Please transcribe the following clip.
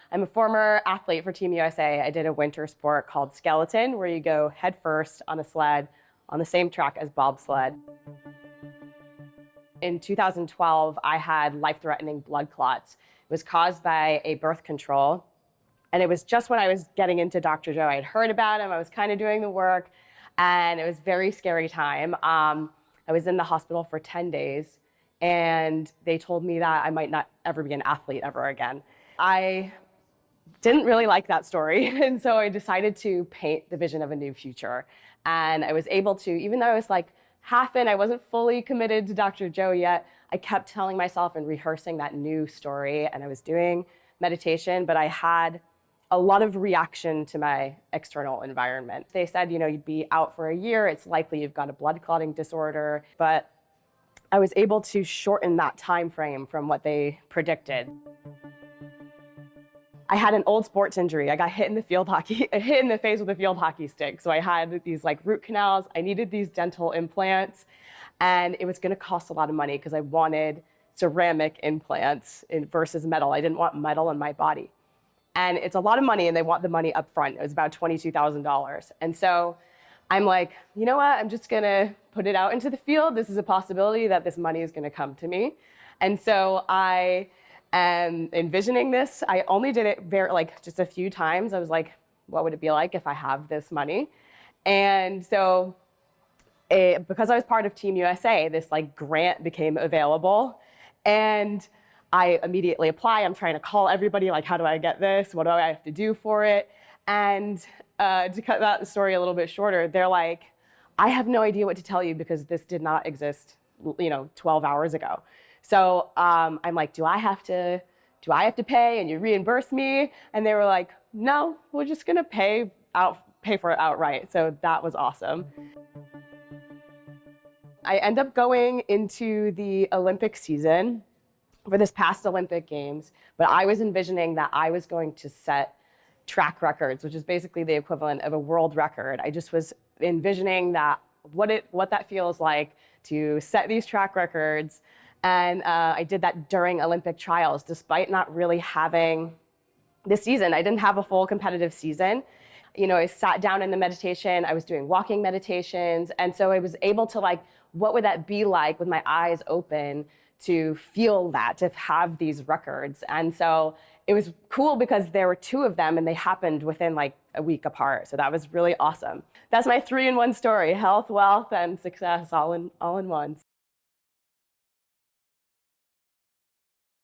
I'm a former athlete for Team USA. I did a winter sport called skeleton, where you go head first on a sled on the same track as bobsled. In 2012, I had life-threatening blood clots. It was caused by a birth control. And it was just when I was getting into Dr. Joe. I had heard about him. I was kind of doing the work. And it was a very scary time. I was in the hospital for 10 days. And they told me that I might not ever be an athlete ever again. I didn't really like that story. And so I decided to paint the vision of a new future. And I was able to, even though I was like half in, I wasn't fully committed to Dr. Joe yet, I kept telling myself and rehearsing that new story. And I was doing meditation, but I had a lot of reaction to my external environment. They said, you know, you'd be out for a year. It's likely you've got a blood clotting disorder. But I was able to shorten that time frame from what they predicted. I had an old sports injury. I got hit in the face with a field hockey stick. So I had these like root canals. I needed these dental implants, and it was going to cost a lot of money because I wanted ceramic implants versus metal. I didn't want metal in my body. And it's a lot of money, and they want the money up front. It was about $22,000. And so I'm like, you know what? I'm just going to put it out into the field. This is a possibility that this money is going to come to me. And so I am envisioning this. I only did it just a few times. I was like, what would it be like if I have this money? And so because I was part of Team USA, this like grant became available. And I immediately apply. I'm trying to call everybody, like, how do I get this? What do I have to do for it? And to cut that story a little bit shorter, they're like, I have no idea what to tell you because this did not exist, 12 hours ago. So I'm like, do I have to pay and you reimburse me? And they were like, no, we're just gonna pay for it outright. So that was awesome. I end up going into the Olympic season for this past Olympic Games, but I was envisioning that I was going to set track records, which is basically the equivalent of a world record. I just was envisioning that what that feels like to set these track records. And I did that during Olympic trials, despite not really having this season. I didn't have a full competitive season. I sat down in the meditation. I was doing walking meditations. And so I was able to what would that be like with my eyes open to feel that, to have these records. And so it was cool because there were two of them and they happened within a week apart. So that was really awesome. That's my 3-in-1 story: health, wealth, and success all in one.